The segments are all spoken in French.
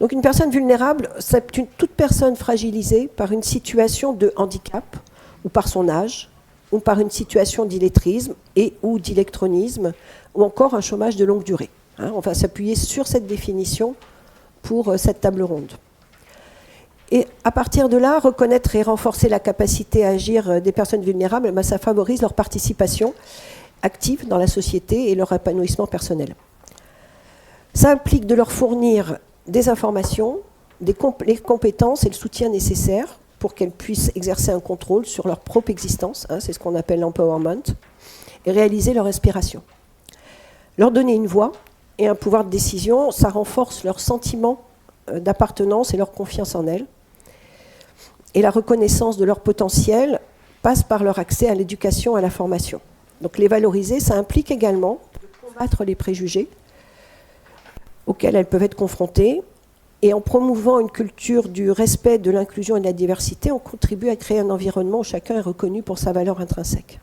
Donc une personne vulnérable, c'est toute personne fragilisée par une situation de handicap, ou par son âge, ou par une situation d'illettrisme et ou d'électronisme, ou encore un chômage de longue durée. On va s'appuyer sur cette définition pour cette table ronde. Et à partir de là, reconnaître et renforcer la capacité à agir des personnes vulnérables, ça favorise leur participation active dans la société et leur épanouissement personnel. Ça implique de leur fournir des informations, les compétences et le soutien nécessaires pour qu'elles puissent exercer un contrôle sur leur propre existence, c'est ce qu'on appelle l'empowerment, et réaliser leur aspiration. Leur donner une voix et un pouvoir de décision, ça renforce leur sentiment d'appartenance et leur confiance en elles. Et la reconnaissance de leur potentiel passe par leur accès à l'éducation et à la formation. Donc les valoriser, ça implique également de combattre les préjugés auxquels elles peuvent être confrontées. Et en promouvant une culture du respect, de l'inclusion et de la diversité, on contribue à créer un environnement où chacun est reconnu pour sa valeur intrinsèque.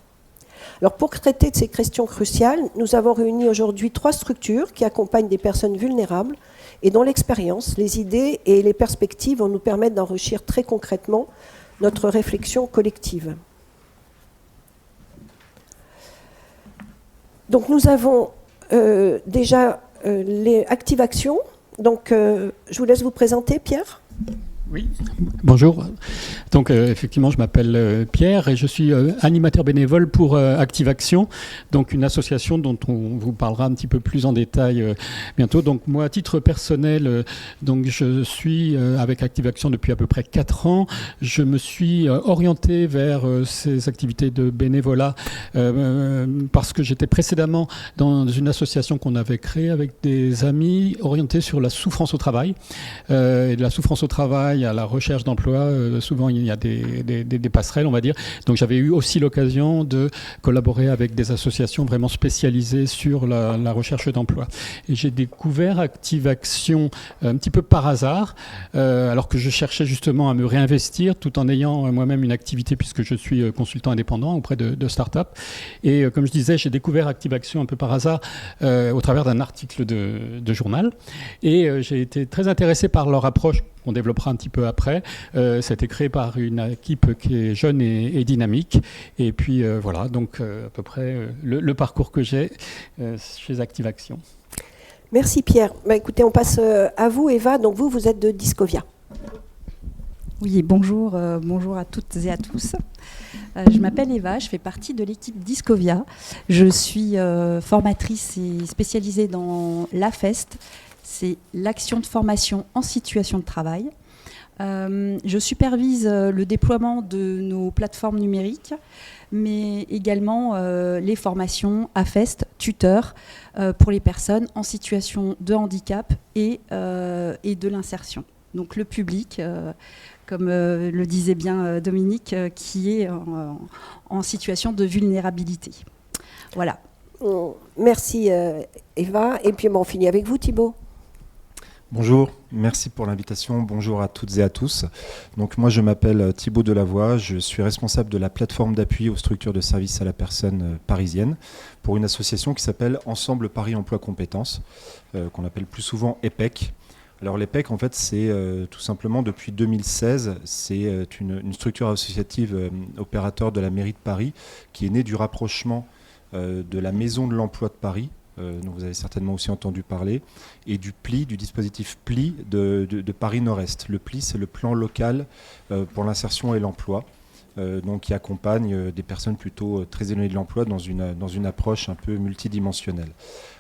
Alors pour traiter de ces questions cruciales, nous avons réuni aujourd'hui 3 structures qui accompagnent des personnes vulnérables et dont l'expérience, les idées et les perspectives vont nous permettre d'enrichir très concrètement notre réflexion collective. Donc nous avons déjà les Active Action. Donc je vous laisse vous présenter, Pierre. Oui, bonjour. Donc effectivement, je m'appelle Pierre et je suis animateur bénévole pour Active Action, donc une association dont on vous parlera un petit peu plus en détail bientôt. Donc moi, à titre personnel, donc je suis avec Active Action depuis à peu près 4 ans. Je me suis orienté vers ces activités de bénévolat parce que j'étais précédemment dans une association qu'on avait créée avec des amis orientée sur la souffrance au travail. Et de la souffrance au travail à la recherche d'emploi, souvent il y a des passerelles, on va dire. Donc j'avais eu aussi l'occasion de collaborer avec des associations vraiment spécialisées sur la recherche d'emploi. Et j'ai découvert Active Action un petit peu par hasard, alors que je cherchais justement à me réinvestir tout en ayant moi-même une activité puisque je suis consultant indépendant auprès de start-up. Et comme je disais, j'ai découvert Active Action un peu par hasard au travers d'un article de journal. Et j'ai été très intéressé par leur approche qu'on développera un petit peu après. Ça a été créé par une équipe qui est jeune et dynamique. Et puis voilà, donc à peu près le parcours que j'ai chez Active Action. Merci Pierre. Écoutez, on passe à vous Eva. Donc vous êtes de Discovia. Oui, bonjour, bonjour à toutes et à tous. Je m'appelle Eva, je fais partie de l'équipe Discovia. Je suis formatrice et spécialisée dans l'AFEST. C'est l'action de formation en situation de travail. Je supervise le déploiement de nos plateformes numériques, mais également les formations AFEST, tuteurs, pour les personnes en situation de handicap et de l'insertion. Donc le public, comme le disait bien Dominique, qui est en situation de vulnérabilité. Voilà. Merci Eva. Et puis on finit avec vous Thibaut. Bonjour, merci pour l'invitation. Bonjour à toutes et à tous. Donc moi je m'appelle Thibaut Delavoye, je suis responsable de la plateforme d'appui aux structures de services à la personne parisienne pour une association qui s'appelle Ensemble Paris Emploi Compétences, qu'on appelle plus souvent EPEC. Alors l'EPEC en fait c'est tout simplement depuis 2016, c'est une structure associative opérateur de la mairie de Paris qui est née du rapprochement de la Maison de l'Emploi de Paris, dont vous avez certainement aussi entendu parler, et du PLI, du dispositif PLI de Paris Nord-Est. Le PLI, c'est le plan local pour l'insertion et l'emploi, donc qui accompagne des personnes plutôt très éloignées de l'emploi dans une approche un peu multidimensionnelle.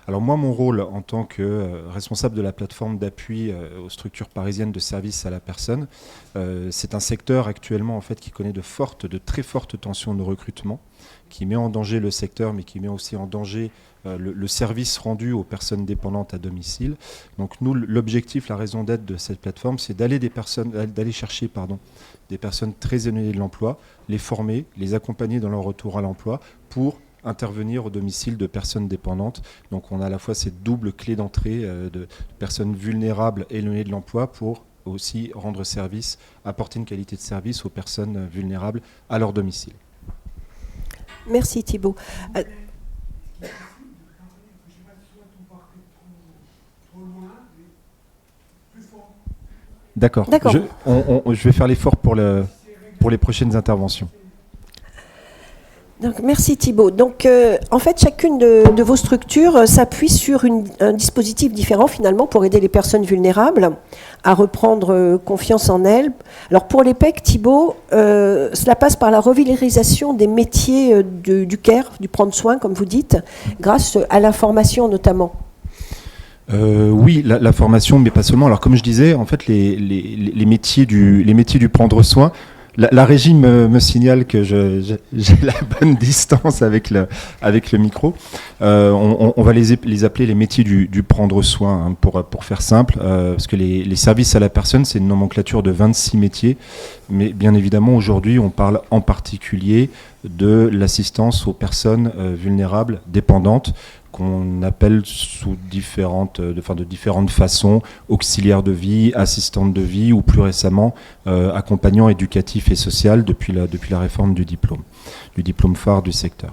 Alors moi, mon rôle en tant que responsable de la plateforme d'appui aux structures parisiennes de services à la personne, c'est un secteur actuellement en fait qui connaît de très fortes tensions de recrutement, qui met en danger le secteur, mais qui met aussi en danger le service rendu aux personnes dépendantes à domicile. Donc nous, l'objectif, la raison d'être de cette plateforme, c'est d'aller chercher des personnes très éloignées de l'emploi, les former, les accompagner dans leur retour à l'emploi pour intervenir au domicile de personnes dépendantes. Donc on a à la fois cette double clé d'entrée de personnes vulnérables éloignées de l'emploi pour aussi rendre service, apporter une qualité de service aux personnes vulnérables à leur domicile. Merci Thibaut. D'accord. D'accord. Je vais faire l'effort pour les prochaines interventions. Donc, merci Thibault. Donc, en fait, chacune de vos structures s'appuie sur un dispositif différent finalement pour aider les personnes vulnérables à reprendre confiance en elles. Alors pour les PEC, Thibault, cela passe par la revalorisation des métiers du care, du prendre soin, comme vous dites, grâce à l'information notamment. Oui, la formation, mais pas seulement. Alors comme je disais, en fait, les métiers du prendre soin. La régie me signale que j'ai la bonne distance avec le micro. On va les appeler les métiers du prendre soin, hein, pour faire simple, parce que les services à la personne, c'est une nomenclature de 26 métiers. Mais bien évidemment, aujourd'hui, on parle en particulier de l'assistance aux personnes vulnérables, dépendantes, qu'on appelle de différentes façons, auxiliaires de vie, assistantes de vie ou plus récemment accompagnants éducatifs et social depuis la réforme du diplôme phare du secteur.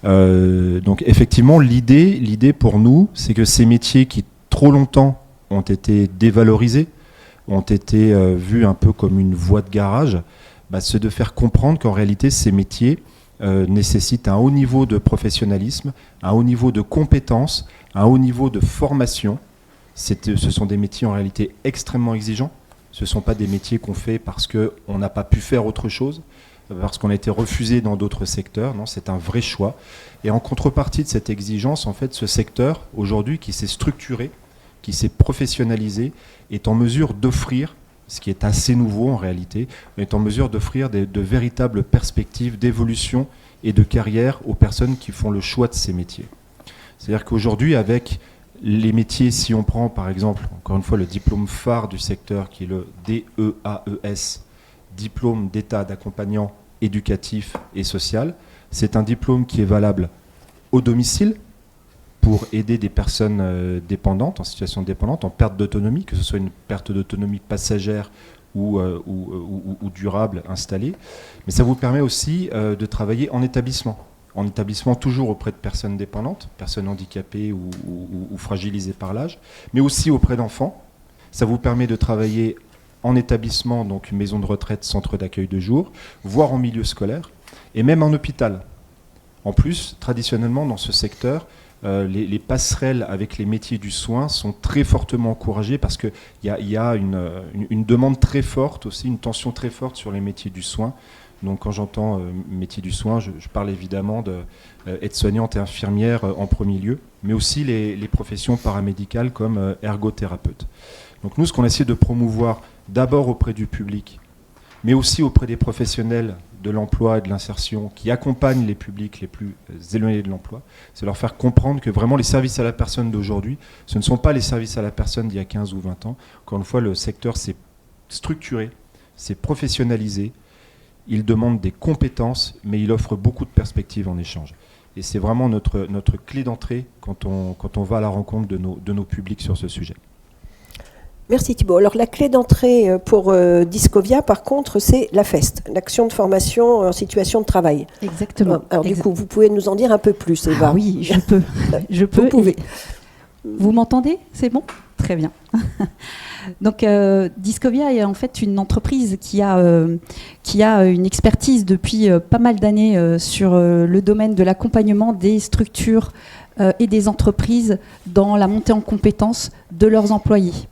Donc effectivement, l'idée pour nous, c'est que ces métiers qui trop longtemps ont été dévalorisés, ont été vus un peu comme une voie de garage, c'est de faire comprendre qu'en réalité ces métiers nécessite un haut niveau de professionnalisme, un haut niveau de compétences, un haut niveau de formation. Ce sont des métiers en réalité extrêmement exigeants. Ce ne sont pas des métiers qu'on fait parce qu'on n'a pas pu faire autre chose, parce qu'on a été refusé dans d'autres secteurs. Non, c'est un vrai choix. Et en contrepartie de cette exigence, en fait, ce secteur, aujourd'hui, qui s'est structuré, qui s'est professionnalisé, est en mesure d'offrir, ce qui est assez nouveau en réalité, est en mesure d'offrir de véritables perspectives d'évolution et de carrière aux personnes qui font le choix de ces métiers. C'est-à-dire qu'aujourd'hui, avec les métiers, si on prend par exemple, encore une fois, le diplôme phare du secteur, qui est le DEAES, diplôme d'état d'accompagnant éducatif et social, c'est un diplôme qui est valable au domicile, pour aider des personnes dépendantes, en situation dépendante, en perte d'autonomie, que ce soit une perte d'autonomie passagère ou durable installée. Mais ça vous permet aussi de travailler en établissement toujours auprès de personnes dépendantes, personnes handicapées ou fragilisées par l'âge, mais aussi auprès d'enfants. Ça vous permet de travailler en établissement, donc une maison de retraite, centre d'accueil de jour, voire en milieu scolaire, et même en hôpital. En plus, traditionnellement, dans ce secteur, les passerelles avec les métiers du soin sont très fortement encouragées parce qu'il y a une demande très forte aussi, une tension très forte sur les métiers du soin. Donc quand j'entends métier du soin, je parle évidemment d'aide-soignante et infirmière en premier lieu, mais aussi les professions paramédicales comme ergothérapeute. Donc nous, ce qu'on essaie de promouvoir d'abord auprès du public, mais aussi auprès des professionnels de l'emploi et de l'insertion qui accompagnent les publics les plus éloignés de l'emploi, c'est leur faire comprendre que vraiment les services à la personne d'aujourd'hui, ce ne sont pas les services à la personne d'il y a 15 ou 20 ans. Encore une fois, le secteur s'est structuré, s'est professionnalisé, il demande des compétences, mais il offre beaucoup de perspectives en échange. Et c'est vraiment notre clé d'entrée quand on va à la rencontre de nos publics sur ce sujet. Merci Thibault. Alors la clé d'entrée pour Discovia, par contre, c'est la FEST, l'action de formation en situation de travail. Exactement. Alors du coup, vous pouvez nous en dire un peu plus, Eva. Ah oui, je peux. Vous pouvez. Vous m'entendez? C'est bon? Très bien. Donc Discovia est en fait une entreprise qui a une expertise depuis pas mal d'années sur le domaine de l'accompagnement des structures et des entreprises dans la montée en compétences de leurs employés.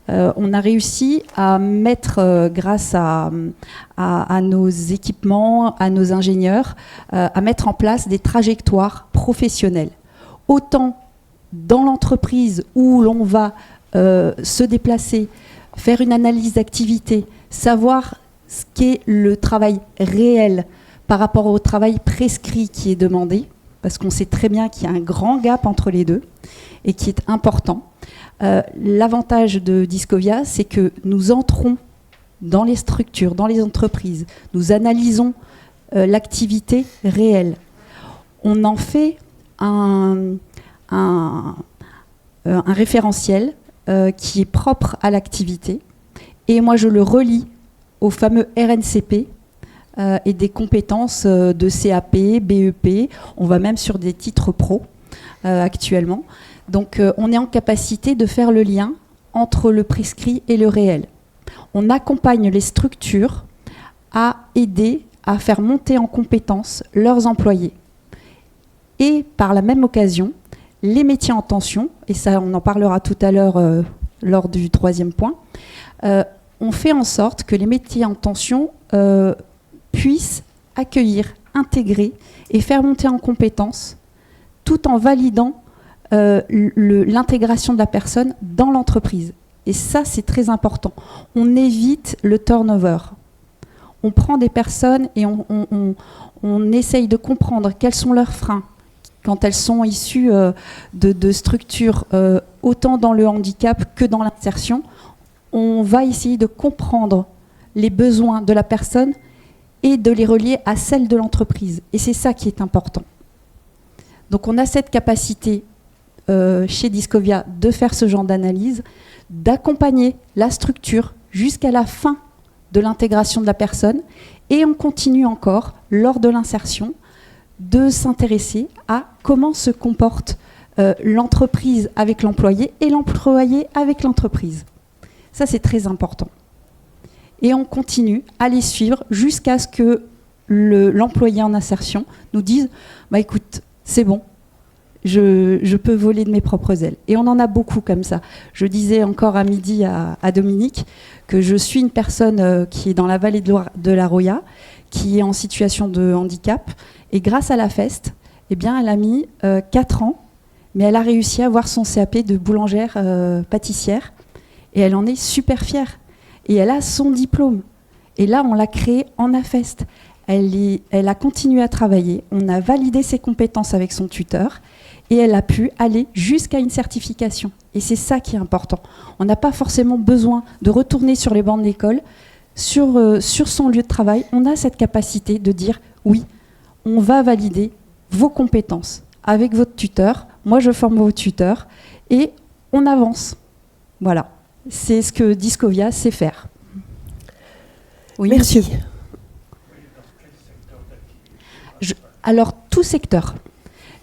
On a réussi à mettre, grâce à nos équipements, à nos ingénieurs, à mettre en place des trajectoires professionnelles. Autant dans l'entreprise où l'on va se déplacer, faire une analyse d'activité, savoir ce qu'est le travail réel par rapport au travail prescrit qui est demandé, parce qu'on sait très bien qu'il y a un grand gap entre les deux et qui est important. L'avantage de Discovia, c'est que nous entrons dans les structures, dans les entreprises, nous analysons l'activité réelle. On en fait un référentiel qui est propre à l'activité, et moi je le relie au fameux RNCP et des compétences de CAP, BEP, on va même sur des titres pro actuellement. Donc on est en capacité de faire le lien entre le prescrit et le réel. On accompagne les structures à aider à faire monter en compétence leurs employés. Et par la même occasion, les métiers en tension, et ça on en parlera tout à l'heure lors du 3e point, on fait en sorte que les métiers en tension puissent accueillir, intégrer et faire monter en compétence tout en validant l'intégration de la personne dans l'entreprise. Et ça, c'est très important. On évite le turnover. On prend des personnes et on essaye de comprendre quels sont leurs freins quand elles sont issues de structures autant dans le handicap que dans l'insertion. On va essayer de comprendre les besoins de la personne et de les relier à celles de l'entreprise. Et c'est ça qui est important. Donc on a cette capacité chez Discovia de faire ce genre d'analyse, d'accompagner la structure jusqu'à la fin de l'intégration de la personne, et on continue encore, lors de l'insertion, de s'intéresser à comment se comporte l'entreprise avec l'employé et l'employé avec l'entreprise. Ça, c'est très important. Et on continue à les suivre jusqu'à ce que l'employé en insertion nous dise « écoute, c'est bon, je peux voler de mes propres ailes ». Et on en a beaucoup comme ça. Je disais encore à midi à Dominique que je suis une personne qui est dans la vallée de la Roya, qui est en situation de handicap. Et grâce à la FEST, eh bien, elle a mis 4 ans, mais elle a réussi à avoir son CAP de boulangère pâtissière. Et elle en est super fière. Et elle a son diplôme. Et là, on l'a créée en AFEST. Elle a continué à travailler. On a validé ses compétences avec son tuteur. Et elle a pu aller jusqu'à une certification. Et c'est ça qui est important. On n'a pas forcément besoin de retourner sur les bancs de l'école. Sur son lieu de travail, on a cette capacité de dire « oui, on va valider vos compétences avec votre tuteur. Moi, je forme vos tuteurs. Et on avance. » Voilà. C'est ce que Discovia sait faire. Oui, merci. Monsieur. Alors, tout secteur.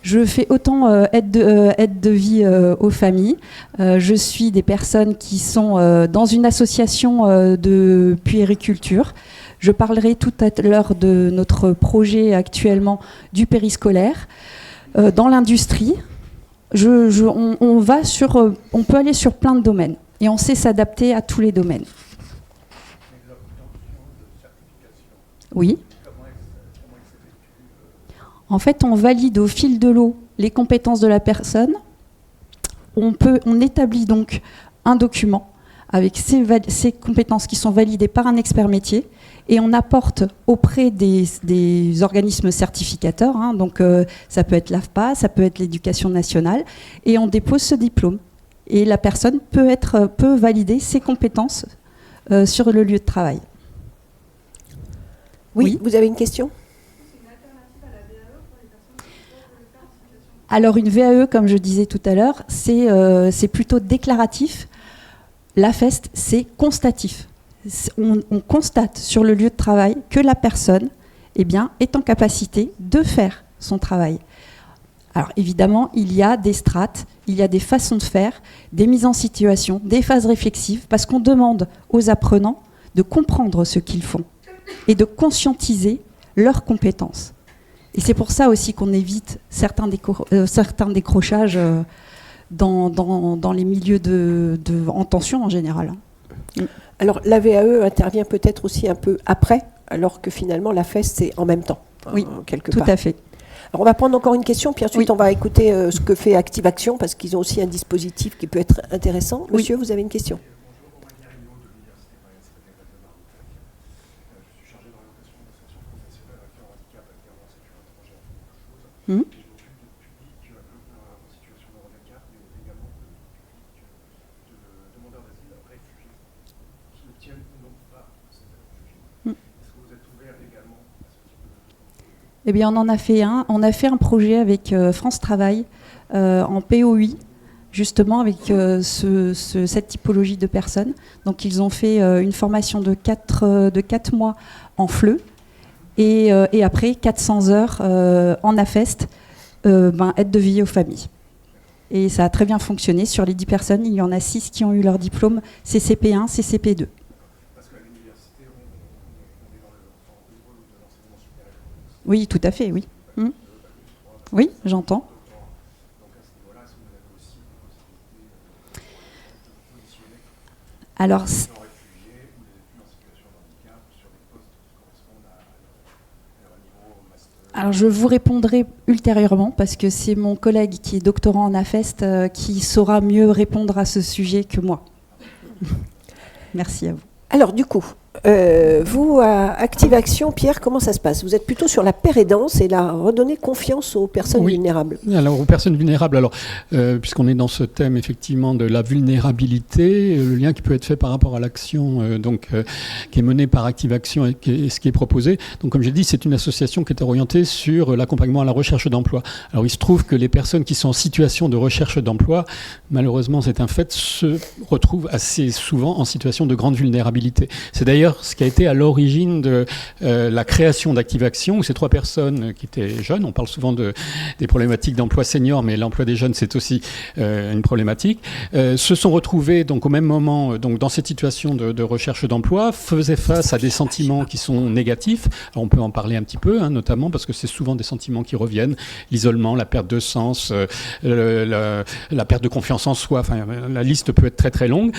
Je fais autant aide de vie aux familles. Je suis des personnes qui sont dans une association de puériculture. Je parlerai tout à l'heure de notre projet actuellement du périscolaire. Dans l'industrie, on peut aller sur plein de domaines. Et on sait s'adapter à tous les domaines. Oui. En fait, on valide au fil de l'eau les compétences de la personne. On établit donc un document avec ces compétences qui sont validées par un expert métier, et on apporte auprès des organismes certificateurs, hein, donc ça peut être l'AFPA, ça peut être l'Éducation nationale, et on dépose ce diplôme. Et la personne peut valider ses compétences sur le lieu de travail. Oui, vous avez une question ? Alors une VAE, comme je disais tout à l'heure, c'est plutôt déclaratif. La FEST, c'est constatif. On constate sur le lieu de travail que la personne est en capacité de faire son travail. Alors évidemment, il y a des strates, il y a des façons de faire, des mises en situation, des phases réflexives, parce qu'on demande aux apprenants de comprendre ce qu'ils font et de conscientiser leurs compétences. Et c'est pour ça aussi qu'on évite certains décrochages dans les milieux en tension en général. Alors la VAE intervient peut-être aussi un peu après, alors que finalement la FEST c'est en même temps, oui, quelque tout part. À fait. Alors on va prendre encore une question, puis ensuite oui. On va écouter ce que fait Active Action, parce qu'ils ont aussi un dispositif qui peut être intéressant. Monsieur, oui. Vous avez une question ? Eh bien, on en a fait un. On a fait un projet avec France Travail en POI, justement avec cette typologie de personnes. Donc, ils ont fait une formation de 4 mois en FLE et après 400 heures en AFEST, aide de vie aux familles. Et ça a très bien fonctionné. Sur les 10 personnes, il y en a 6 qui ont eu leur diplôme CCP1, CCP2. Oui, tout à fait, oui. Oui, j'entends. Alors, je vous répondrai ultérieurement parce que c'est mon collègue qui est doctorant en AFEST qui saura mieux répondre à ce sujet que moi. Merci à vous. Alors du coup, vous, à Active Action, Pierre, comment ça se passe? Vous êtes plutôt sur la paix et danse et la redonner confiance aux personnes vulnérables. Alors aux personnes vulnérables, puisqu'on est dans ce thème effectivement de la vulnérabilité, le lien qui peut être fait par rapport à l'action qui est menée par Active Action et ce qui est proposé. Donc comme j'ai dit, c'est une association qui est orientée sur l'accompagnement à la recherche d'emploi. Alors il se trouve que les personnes qui sont en situation de recherche d'emploi, malheureusement c'est un fait, se retrouvent assez souvent en situation de grande vulnérabilité. C'est d'ailleurs ce qui a été à l'origine de la création d'Active Action, où ces 3 personnes qui étaient jeunes, on parle souvent des problématiques d'emploi senior, mais l'emploi des jeunes c'est aussi une problématique, se sont retrouvées donc au même moment dans cette situation de recherche d'emploi, faisaient face à des sentiments qui sont négatifs. Alors, on peut en parler un petit peu, notamment parce que c'est souvent des sentiments qui reviennent, l'isolement, la perte de sens, la perte de confiance en soi, enfin la liste peut être très très longue,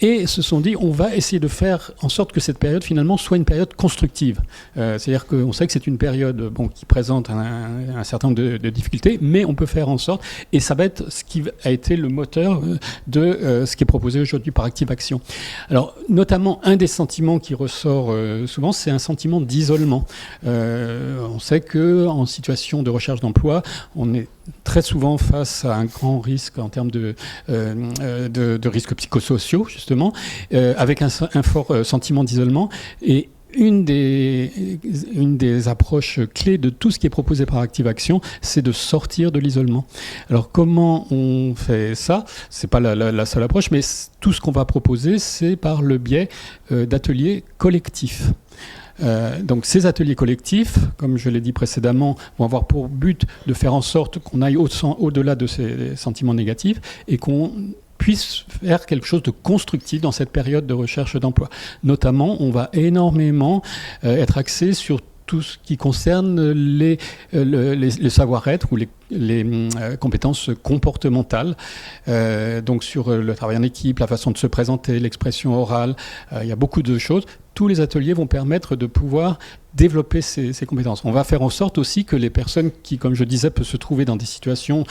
et se sont dit on va essayer de faire en sorte que cette période finalement soit une période constructive. C'est-à-dire qu'on sait que c'est une période qui présente un certain nombre de difficultés, mais on peut faire en sorte, et ça va être ce qui a été le moteur de ce qui est proposé aujourd'hui par Active Action. Alors notamment un des sentiments qui ressort souvent, c'est un sentiment d'isolement. On sait qu'en situation de recherche d'emploi, on est très souvent face à un grand risque en termes de risques psychosociaux, justement, avec un fort sentiment d'isolement. Et une des approches clés de tout ce qui est proposé par Active Action, c'est de sortir de l'isolement. Alors comment on fait ça? C'est pas la seule approche, mais tout ce qu'on va proposer, c'est par le biais d'ateliers collectifs. Donc ces ateliers collectifs, comme je l'ai dit précédemment, vont avoir pour but de faire en sorte qu'on aille au-delà de ces sentiments négatifs et qu'on puisse faire quelque chose de constructif dans cette période de recherche d'emploi. Notamment, on va énormément être axé sur tout ce qui concerne les savoir-être ou les compétences comportementales, donc sur le travail en équipe, la façon de se présenter, l'expression orale, il y a beaucoup de choses. Tous les ateliers vont permettre de pouvoir développer ces compétences. On va faire en sorte aussi que les personnes qui, comme je disais, peuvent se trouver dans des situations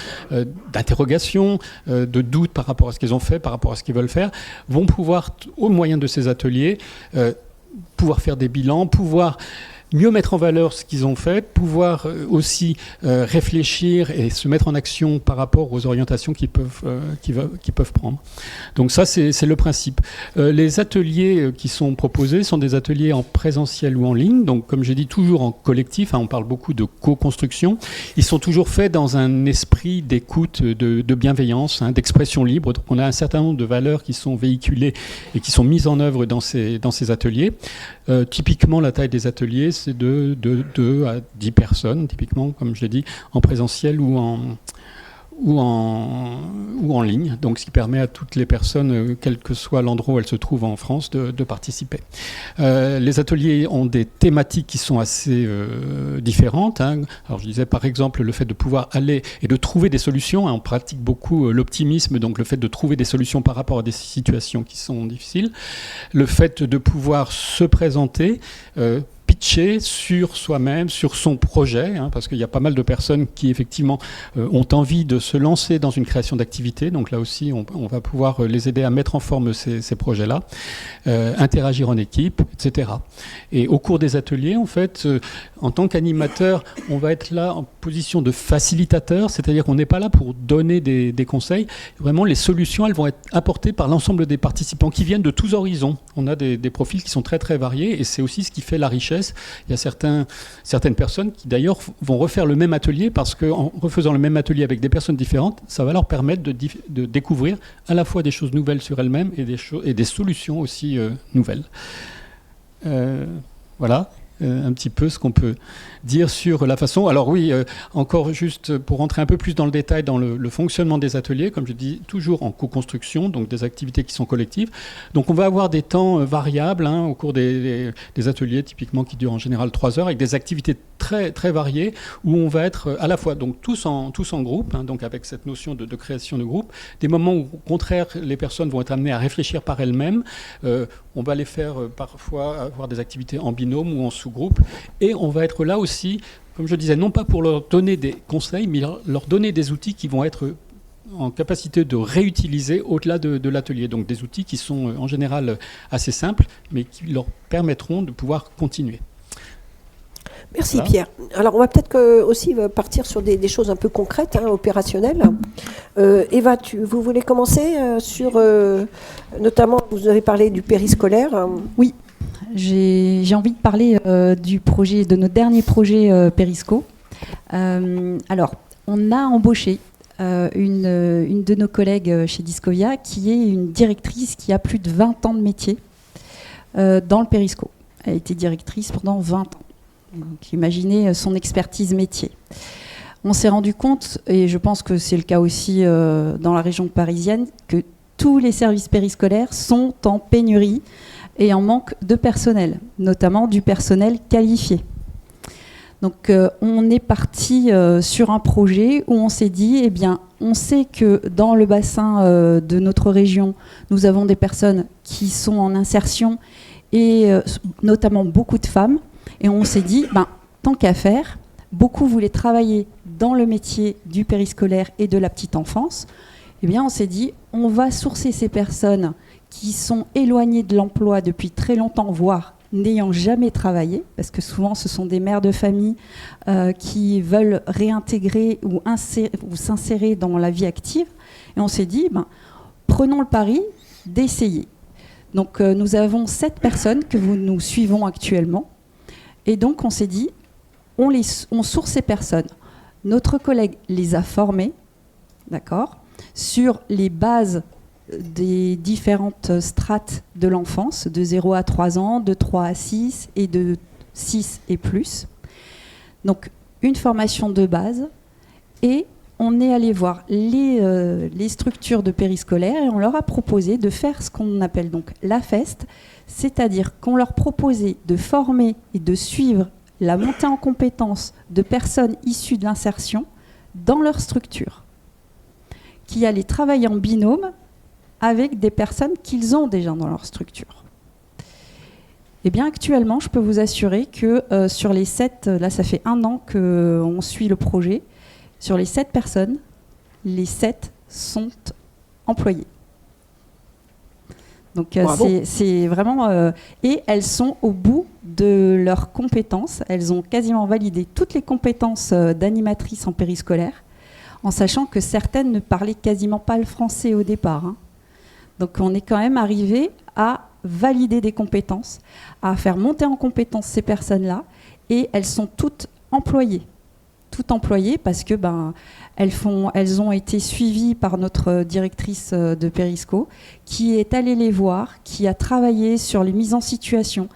d'interrogation, de doute par rapport à ce qu'ils ont fait, par rapport à ce qu'ils veulent faire, vont pouvoir, au moyen de ces ateliers, pouvoir faire des bilans, pouvoir mieux mettre en valeur ce qu'ils ont fait, pouvoir aussi réfléchir et se mettre en action par rapport aux orientations qu'ils peuvent prendre. Donc ça, c'est le principe. Les ateliers qui sont proposés sont des ateliers en présentiel ou en ligne, donc comme j'ai dit, toujours en collectif, on parle beaucoup de co-construction. Ils sont toujours faits dans un esprit d'écoute, de bienveillance, d'expression libre. Donc on a un certain nombre de valeurs qui sont véhiculées et qui sont mises en œuvre dans ces ateliers. Typiquement, la taille des ateliers, c'est de 2 à 10 personnes, typiquement, comme je l'ai dit, en présentiel ou en ligne, donc ce qui permet à toutes les personnes, quel que soit l'endroit où elles se trouvent en France, de participer. Les ateliers ont des thématiques qui sont assez différentes. Alors je disais par exemple le fait de pouvoir aller et de trouver des solutions. On pratique beaucoup l'optimisme, donc le fait de trouver des solutions par rapport à des situations qui sont difficiles. Le fait de pouvoir se présenter, pitcher sur soi-même, sur son projet, parce qu'il y a pas mal de personnes qui effectivement ont envie de se lancer dans une création d'activité. Donc là aussi, on va pouvoir les aider à mettre en forme ces projets-là, interagir en équipe, etc. Et au cours des ateliers, en fait, en tant qu'animateur, on va être là en position de facilitateur, c'est-à-dire qu'on n'est pas là pour donner des conseils. Vraiment, les solutions, elles vont être apportées par l'ensemble des participants qui viennent de tous horizons. On a des profils qui sont très très variés et c'est aussi ce qui fait la richesse. Il y a certaines personnes qui d'ailleurs vont refaire le même atelier parce qu'en refaisant le même atelier avec des personnes différentes, ça va leur permettre de découvrir à la fois des choses nouvelles sur elles-mêmes et des solutions aussi nouvelles. Voilà. un petit peu ce qu'on peut dire sur la façon. Alors oui, encore juste pour rentrer un peu plus dans le détail dans le fonctionnement des ateliers, comme je dis, toujours en co-construction, donc des activités qui sont collectives. Donc on va avoir des temps variables au cours des ateliers, typiquement qui durent en général 3 heures, avec des activités très, très variées, où on va être à la fois donc, tous en groupe, donc avec cette notion de création de groupe, des moments où au contraire les personnes vont être amenées à réfléchir par elles-mêmes. On va les faire parfois avoir des activités en binôme ou en sous-groupe. Et on va être là aussi, comme je disais, non pas pour leur donner des conseils, mais leur donner des outils qui vont être en capacité de réutiliser au-delà de l'atelier. Donc des outils qui sont en général assez simples, mais qui leur permettront de pouvoir continuer. Merci Voilà. Pierre. Alors on va peut-être aussi partir sur des choses un peu concrètes, opérationnelles. Eva, vous voulez commencer sur, notamment, vous avez parlé du périscolaire. Oui, j'ai envie de parler de notre dernier projet Périsco. Alors, on a embauché une de nos collègues chez Discovia qui est une directrice qui a plus de 20 ans de métier dans le Périsco. Elle a été directrice pendant 20 ans. Donc, imaginez son expertise métier. On s'est rendu compte, et je pense que c'est le cas aussi dans la région parisienne, que tous les services périscolaires sont en pénurie et en manque de personnel, notamment du personnel qualifié. Donc on est parti sur un projet où on s'est dit, eh bien, on sait que dans le bassin de notre région, nous avons des personnes qui sont en insertion et notamment beaucoup de femmes. Et on s'est dit, tant qu'à faire, beaucoup voulaient travailler dans le métier du périscolaire et de la petite enfance. Eh bien, on s'est dit, on va sourcer ces personnes qui sont éloignées de l'emploi depuis très longtemps, voire n'ayant jamais travaillé, parce que souvent ce sont des mères de famille qui veulent réintégrer ou s'insérer dans la vie active. Et on s'est dit, prenons le pari d'essayer. Donc nous avons 7 personnes que nous suivons actuellement. Et donc on s'est dit, on source ces personnes. Notre collègue les a formées, d'accord, sur les bases des différentes strates de l'enfance, de 0 à 3 ans, de 3 à 6 et de 6 et plus. Donc une formation de base, et on est allé voir les structures de périscolaire et on leur a proposé de faire ce qu'on appelle donc la FEST, c'est-à-dire qu'on leur proposait de former et de suivre la montée en compétences de personnes issues de l'insertion dans leur structure, qui allaient travailler en binôme avec des personnes qu'ils ont déjà dans leur structure. Eh bien, actuellement, je peux vous assurer que sur les 7, là ça fait 1 an qu'on suit le projet, sur les 7 personnes, les 7 sont employées. Donc c'est vraiment... et elles sont au bout de leurs compétences. Elles ont quasiment validé toutes les compétences d'animatrices en périscolaire, en sachant que certaines ne parlaient quasiment pas le français au départ. Donc on est quand même arrivé à valider des compétences, à faire monter en compétences ces personnes-là, et elles sont toutes employées. Toutes employées parce que elles ont été suivies par notre directrice de Périsco, qui est allée les voir, qui a travaillé sur les mises en situation,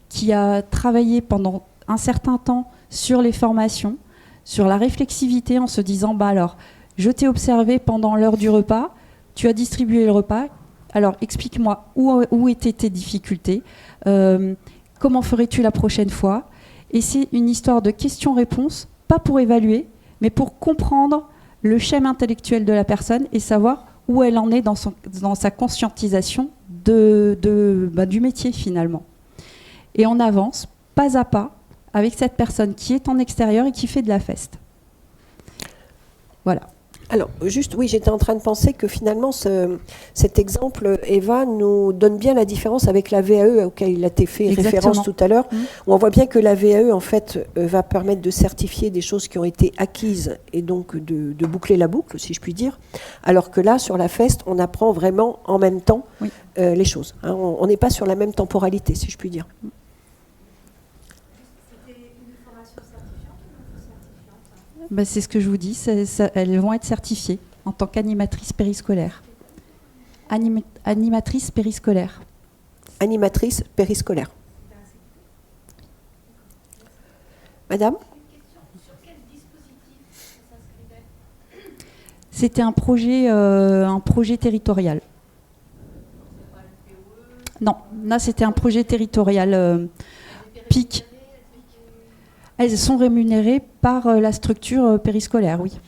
qui a travaillé pendant un certain temps sur les formations, sur la réflexivité, en se disant alors, je t'ai observé pendant l'heure du repas, tu as distribué le repas, alors explique-moi où étaient tes difficultés, comment ferais-tu la prochaine fois. Et c'est une histoire de questions-réponses, pas pour évaluer, mais pour comprendre le schéma intellectuel de la personne et savoir où elle en est dans sa conscientisation du métier finalement. Et on avance pas à pas avec cette personne qui est en extérieur et qui fait de la FEST. Voilà. Alors, juste, oui, j'étais en train de penser que finalement, cet exemple, Eva, nous donne bien la différence avec la VAE auquel il a été fait référence tout à l'heure, où on voit bien que la VAE, en fait, va permettre de certifier des choses qui ont été acquises et donc de boucler la boucle, si je puis dire, alors que là, sur la FEST, on apprend vraiment en même temps les choses. On n'est pas sur la même temporalité, si je puis dire. C'est ce que je vous dis, elles vont être certifiées en tant qu'animatrices périscolaires. Animatrice périscolaire. Animatrice périscolaire. Madame? C'était un projet territorial. Non, là c'était un projet territorial PIC. Elles sont rémunérées par la structure périscolaire, oui.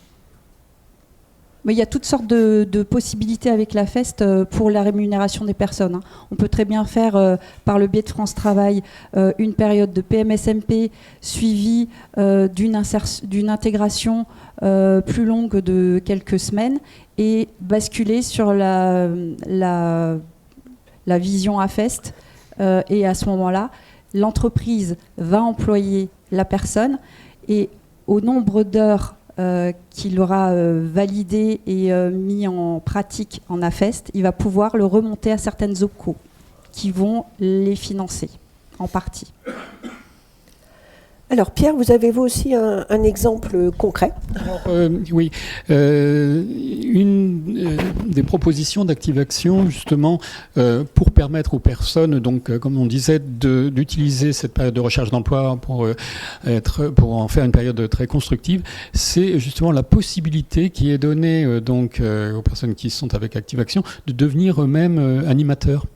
Mais il y a toutes sortes de possibilités avec la FEST pour la rémunération des personnes. On peut très bien faire, par le biais de France Travail, une période de PMSMP suivie d'une intégration plus longue de quelques semaines et basculer sur la vision AFEST. Et à ce moment-là, l'entreprise va employer la personne et au nombre d'heures qu'il aura validé et mis en pratique en AFEST, il va pouvoir le remonter à certaines OPCO qui vont les financer en partie. Alors Pierre, vous avez vous aussi un exemple concret? Oui, une des propositions d'Activation justement pour permettre aux personnes, donc comme on disait, d'utiliser cette période de recherche d'emploi pour en faire une période très constructive, c'est justement la possibilité qui est donnée aux personnes qui sont avec Activation de devenir eux-mêmes animateurs.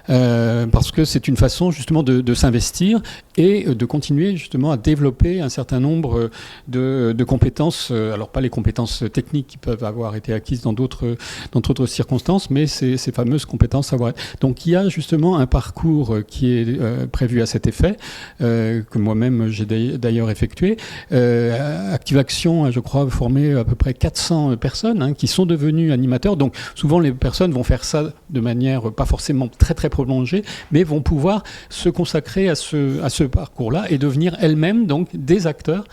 Parce que c'est une façon justement de s'investir et de continuer justement à développer un certain nombre de compétences, alors pas les compétences techniques qui peuvent avoir été acquises dans d'autres circonstances, mais ces fameuses compétences savoir-être. Donc il y a justement un parcours qui est prévu à cet effet, que moi-même j'ai d'ailleurs effectué. Activation a, je crois, formé à peu près 400 personnes qui sont devenues animateurs. Donc souvent les personnes vont faire ça de manière pas forcément très prolongée, mais vont pouvoir se consacrer à ce parcours-là et devenir elles-mêmes donc des acteurs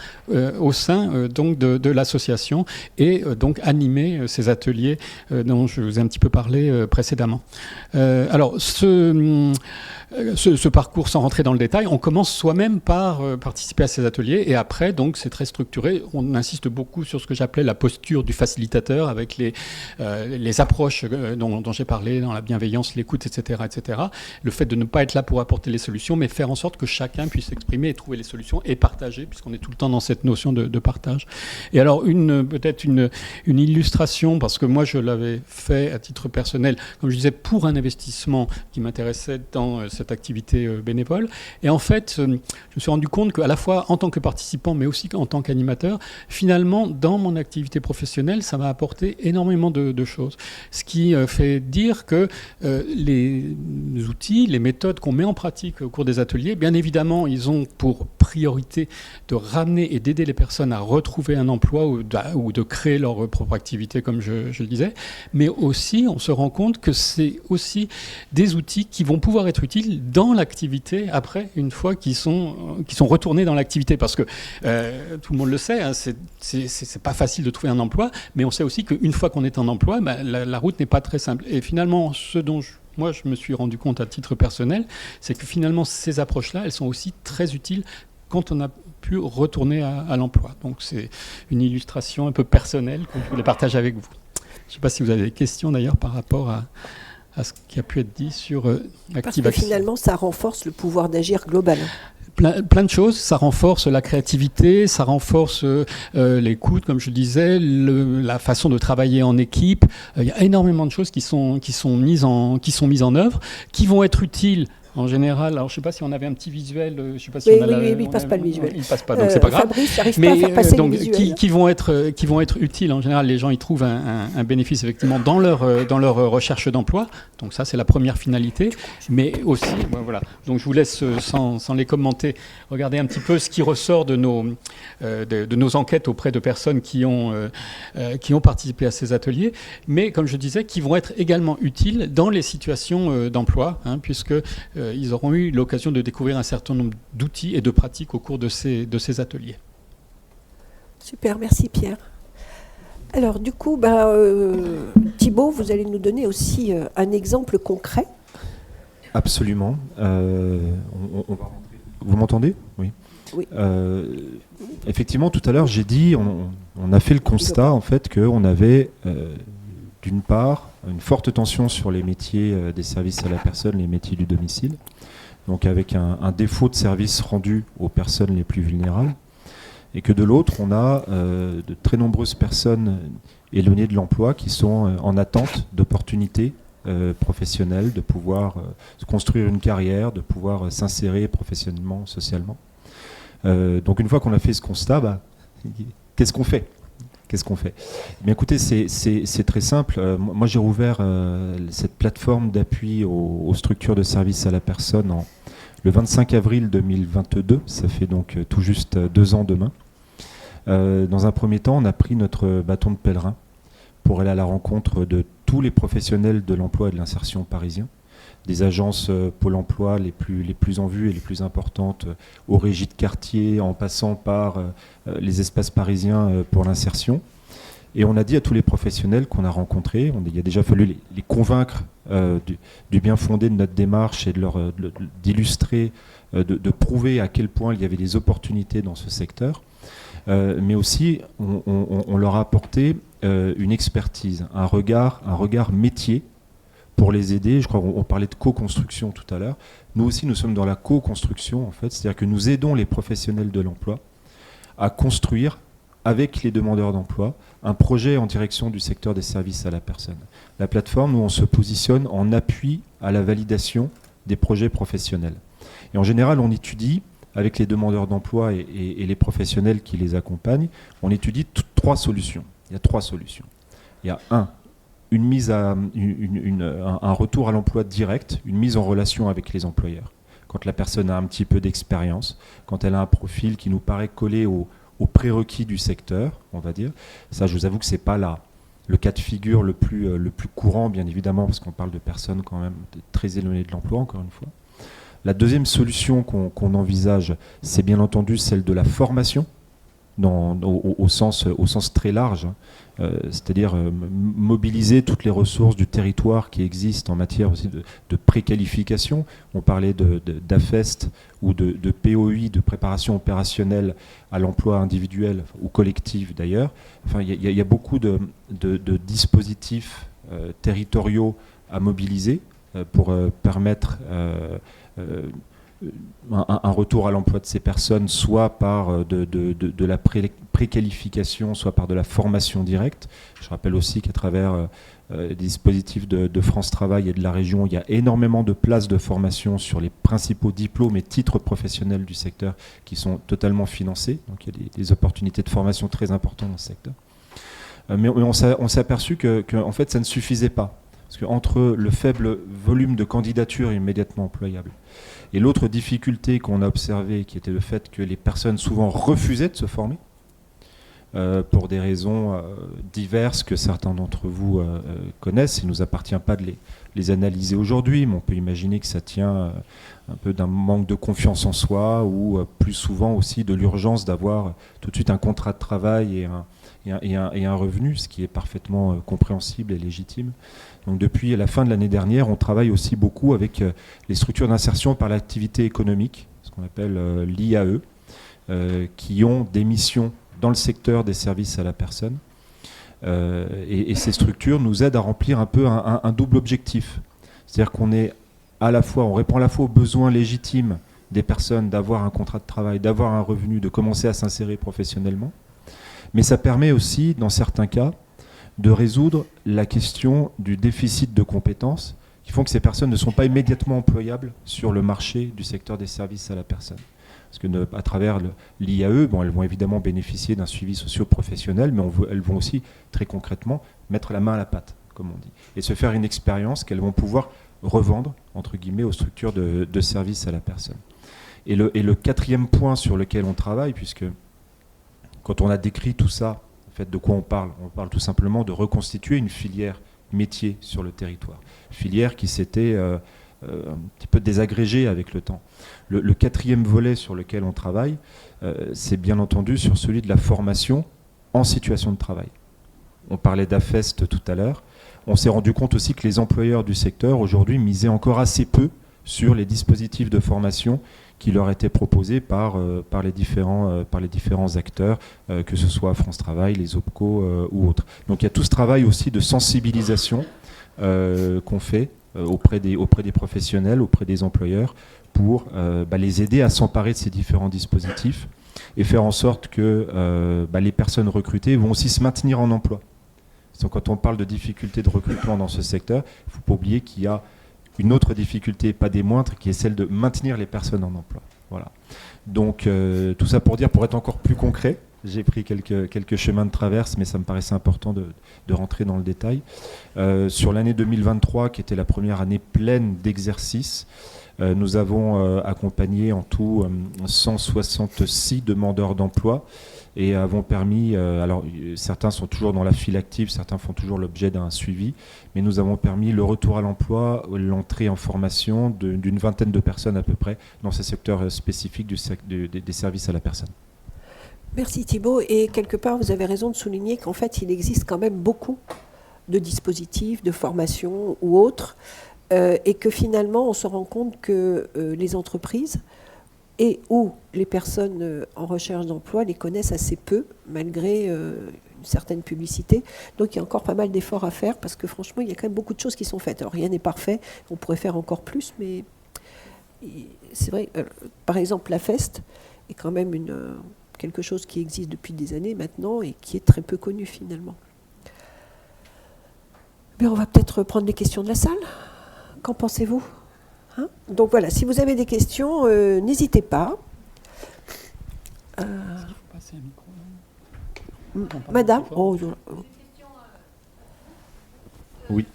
au sein donc de l'association et donc animer ces ateliers dont je vous ai un petit peu parlé précédemment. Alors ce parcours, sans rentrer dans le détail, on commence soi-même par participer à ces ateliers et après, donc, c'est très structuré. On insiste beaucoup sur ce que j'appelais la posture du facilitateur avec les approches dont j'ai parlé, dans la bienveillance, l'écoute, etc., etc. Le fait de ne pas être là pour apporter les solutions, mais faire en sorte que chacun puisse s'exprimer et trouver les solutions et partager, puisqu'on est tout le temps dans cette notion de partage. Et alors, peut-être une illustration, parce que moi, je l'avais fait à titre personnel, comme je disais, pour un investissement qui m'intéressait dans cette activité bénévole. Et en fait, je me suis rendu compte qu'à la fois en tant que participant, mais aussi en tant qu'animateur, finalement, dans mon activité professionnelle, ça m'a apporté énormément de choses. Ce qui fait dire que les outils, les méthodes qu'on met en pratique au cours des ateliers, bien évidemment, ils ont pour priorité de ramener et d'aider les personnes à retrouver un emploi ou de créer leur propre activité, comme je le disais. Mais aussi, on se rend compte que c'est aussi des outils qui vont pouvoir être utiles dans l'activité après, une fois qu'ils sont retournés dans l'activité. Parce que tout le monde le sait, c'est pas facile de trouver un emploi, mais on sait aussi qu'une fois qu'on est en emploi, la route n'est pas très simple. Et finalement, ce dont moi je me suis rendu compte à titre personnel, c'est que finalement ces approches-là, elles sont aussi très utiles quand on a pu retourner à l'emploi. Donc c'est une illustration un peu personnelle que je voulais partager avec vous. Je ne sais pas si vous avez des questions d'ailleurs par rapport à ce qui a pu être dit sur Activation. Parce que finalement, ça renforce le pouvoir d'agir global. Plein de choses, ça renforce la créativité, ça renforce l'écoute, comme je disais, la façon de travailler en équipe. Il y a énormément de choses qui sont mises en œuvre, qui vont être utiles. En général, alors je ne sais pas si on avait un petit visuel, je ne sais pas si on a oui, il ne passe pas le visuel. Il ne passe pas, donc c'est pas grave. Fabrice n'arrive pas à faire passer le visuel. Qui vont être utiles. En général, les gens y trouvent un bénéfice effectivement dans leur recherche d'emploi. Donc ça, c'est la première finalité. Mais aussi, voilà. Donc je vous laisse sans les commenter, regarder un petit peu ce qui ressort de nos enquêtes auprès de personnes qui ont participé à ces ateliers. Mais comme je disais, qui vont être également utiles dans les situations d'emploi, puisque ils auront eu l'occasion de découvrir un certain nombre d'outils et de pratiques au cours de ces ateliers. Super, merci Pierre. Alors du coup, Thibaut, vous allez nous donner aussi un exemple concret. Absolument. Vous m'entendez ? Oui. Oui. Effectivement, tout à l'heure, j'ai dit, on a fait le constat en fait qu'on avait d'une part une forte tension sur les métiers des services à la personne, les métiers du domicile. donc avec un défaut de service rendu aux personnes les plus vulnérables. Et que de l'autre, on a de très nombreuses personnes éloignées de l'emploi qui sont en attente d'opportunités professionnelles, de pouvoir se construire une carrière, de pouvoir s'insérer professionnellement, socialement. Donc une fois qu'on a fait ce constat, qu'est-ce qu'on fait ? Bien, écoutez, c'est très simple. Moi, j'ai rouvert cette plateforme d'appui aux structures de services à la personne le 25 avril 2022. Ça fait donc tout juste 2 ans demain. Dans un premier temps, on a pris notre bâton de pèlerin pour aller à la rencontre de tous les professionnels de l'emploi et de l'insertion parisiens, des agences Pôle emploi les plus en vue et les plus importantes, aux régies de quartier, en passant par les espaces parisiens pour l'insertion. Et on a dit à tous les professionnels qu'on a rencontrés, il a déjà fallu les convaincre du bien fondé de notre démarche et d'illustrer, de prouver à quel point il y avait des opportunités dans ce secteur. Mais aussi, on leur a apporté une expertise, un regard métier pour les aider. Je crois qu'on parlait de co-construction tout à l'heure. Nous aussi, nous sommes dans la co-construction, en fait. C'est-à-dire que nous aidons les professionnels de l'emploi à construire, avec les demandeurs d'emploi, un projet en direction du secteur des services à la personne. La plateforme, nous, on se positionne en appui à la validation des projets professionnels. Et en général, on étudie, avec les demandeurs d'emploi et les professionnels qui les accompagnent, on étudie 3 solutions. Il y a 3 solutions. Il y a un retour à l'emploi direct, une mise en relation avec les employeurs. Quand la personne a un petit peu d'expérience, quand elle a un profil qui nous paraît coller aux prérequis du secteur, on va dire. Ça, je vous avoue que ce n'est pas le cas de figure le plus courant, bien évidemment, parce qu'on parle de personnes quand même très éloignées de l'emploi, encore une fois. La deuxième solution qu'on envisage, c'est bien entendu celle de la formation, au sens très large, c'est-à-dire mobiliser toutes les ressources du territoire qui existent en matière aussi de préqualification. On parlait d'AFEST ou de POI, de préparation opérationnelle à l'emploi individuel ou collectif d'ailleurs. Enfin, il y a beaucoup de dispositifs territoriaux à mobiliser pour permettre un retour à l'emploi de ces personnes, soit par de la préqualification, soit par de la formation directe. Je rappelle aussi qu'à travers les dispositifs de France Travail et de la région, il y a énormément de places de formation sur les principaux diplômes et titres professionnels du secteur qui sont totalement financés. Donc il y a des opportunités de formation très importantes dans ce secteur. Mais on s'est aperçu que en fait, ça ne suffisait pas. Parce qu'entre le faible volume de candidatures immédiatement employables et l'autre difficulté qu'on a observée, qui était le fait que les personnes souvent refusaient de se former, pour des raisons diverses que certains d'entre vous connaissent. Il ne nous appartient pas de les analyser aujourd'hui, mais on peut imaginer que ça tient un peu d'un manque de confiance en soi ou plus souvent aussi de l'urgence d'avoir tout de suite un contrat de travail et un revenu, ce qui est parfaitement compréhensible et légitime. Donc depuis la fin de l'année dernière, on travaille aussi beaucoup avec les structures d'insertion par l'activité économique, ce qu'on appelle l'IAE, qui ont des missions dans le secteur des services à la personne. Et ces structures nous aident à remplir un peu un double objectif. C'est-à-dire qu'on on répond à la fois aux besoins légitimes des personnes d'avoir un contrat de travail, d'avoir un revenu, de commencer à s'insérer professionnellement. Mais ça permet aussi, dans certains cas, de résoudre la question du déficit de compétences qui font que ces personnes ne sont pas immédiatement employables sur le marché du secteur des services à la personne. Parce que à travers l'IAE, elles vont évidemment bénéficier d'un suivi socio-professionnel, mais elles vont aussi très concrètement mettre la main à la pâte, comme on dit, et se faire une expérience qu'elles vont pouvoir revendre, entre guillemets, aux structures de services à la personne. Et le quatrième point sur lequel on travaille, puisque quand on a décrit tout ça, en fait, de quoi on parle tout simplement de reconstituer une filière métier sur le territoire. Filière qui s'était un petit peu désagrégée avec le temps. Le quatrième volet sur lequel on travaille, c'est bien entendu sur celui de la formation en situation de travail. On parlait d'AFEST tout à l'heure. On s'est rendu compte aussi que les employeurs du secteur aujourd'hui misaient encore assez peu sur les dispositifs de formation qui leur étaient proposés par les différents acteurs, que ce soit France Travail, les OPCO ou autres. Donc il y a tout ce travail aussi de sensibilisation qu'on fait auprès des professionnels, auprès des employeurs, pour les aider à s'emparer de ces différents dispositifs et faire en sorte que les personnes recrutées vont aussi se maintenir en emploi. Donc, quand on parle de difficultés de recrutement dans ce secteur, il ne faut pas oublier qu'il y a une autre difficulté, pas des moindres, qui est celle de maintenir les personnes en emploi. Voilà. Donc tout ça pour dire, pour être encore plus concret, j'ai pris quelques chemins de traverse, mais ça me paraissait important de rentrer dans le détail. Sur l'année 2023, qui était la première année pleine d'exercice, nous avons accompagné en tout 166 demandeurs d'emploi et avons permis, alors certains sont toujours dans la file active, certains font toujours l'objet d'un suivi, mais nous avons permis le retour à l'emploi, l'entrée en formation d'une vingtaine de personnes à peu près dans ce secteur spécifique des services à la personne. Merci Thibault. Et quelque part, vous avez raison de souligner qu'en fait, il existe quand même beaucoup de dispositifs, de formations ou autres, et que finalement, on se rend compte que les entreprises et ou les personnes en recherche d'emploi les connaissent assez peu, malgré une certaine publicité. Donc il y a encore pas mal d'efforts à faire, parce que franchement, il y a quand même beaucoup de choses qui sont faites. Alors rien n'est parfait, on pourrait faire encore plus, mais c'est vrai, par exemple, la FEST est quand même quelque chose qui existe depuis des années maintenant et qui est très peu connu finalement. Mais on va peut-être prendre les questions de la salle. Qu'en pensez-vous ? Donc voilà, si vous avez des questions, n'hésitez pas. Madame, oui.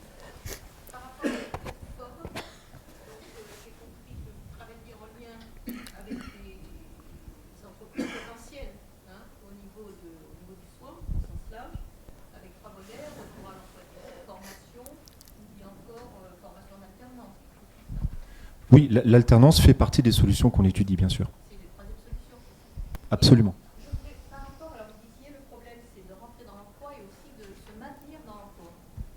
Oui, l'alternance fait partie des solutions qu'on étudie, bien sûr. C'est une troisième solution. Absolument. Par rapport, alors vous disiez, le problème, c'est de rentrer dans l'emploi et aussi de se maintenir dans l'emploi.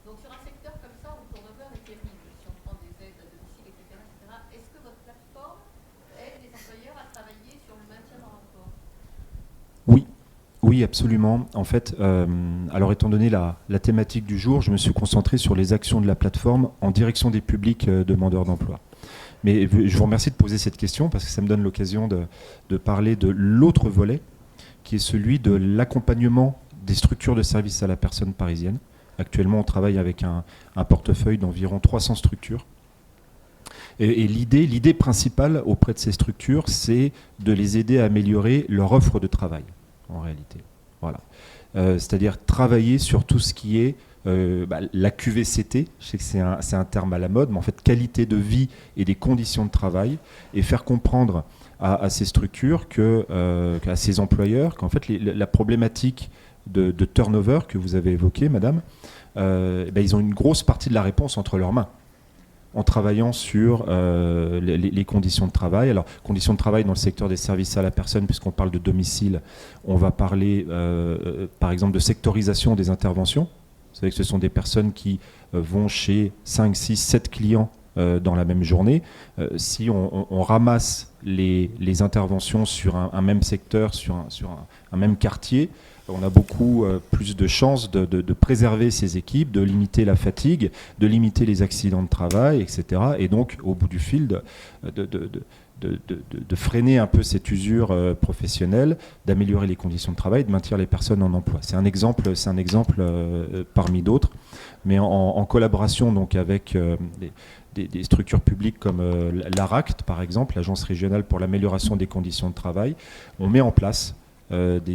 Donc sur un secteur comme ça, où le turnover est terrible, si on prend des aides à domicile, etc., est-ce que votre plateforme aide les employeurs à travailler sur le maintien dans l'emploi ? Oui, absolument. En fait, alors étant donné la thématique du jour, je me suis concentré sur les actions de la plateforme en direction des publics demandeurs d'emploi. Mais je vous remercie de poser cette question parce que ça me donne l'occasion de parler de l'autre volet, qui est celui de l'accompagnement des structures de services à la personne parisienne. Actuellement, on travaille avec un portefeuille d'environ 300 structures. Et l'idée principale auprès de ces structures, c'est de les aider à améliorer leur offre de travail, en réalité. Voilà. C'est-à-dire travailler sur tout ce qui est la QVCT, je sais que c'est un terme à la mode, mais en fait qualité de vie et des conditions de travail, et faire comprendre à ces structures, à ces employeurs, qu'en fait la problématique de turnover que vous avez évoquée, madame, ils ont une grosse partie de la réponse entre leurs mains, en travaillant sur les conditions de travail. Alors, conditions de travail dans le secteur des services à la personne, puisqu'on parle de domicile, on va parler par exemple de sectorisation des interventions. Vous savez que ce sont des personnes qui vont chez 5, 6, 7 clients dans la même journée. Si on ramasse les interventions sur un même secteur, sur un même quartier, on a beaucoup plus de chances de préserver ces équipes, de limiter la fatigue, de limiter les accidents de travail, etc. Et donc, au bout du fil, de freiner un peu cette usure professionnelle, d'améliorer les conditions de travail, de maintenir les personnes en emploi. C'est un exemple parmi d'autres, mais en collaboration donc avec des structures publiques comme l'ARACT, par exemple, l'Agence régionale pour l'amélioration des conditions de travail. On met en place des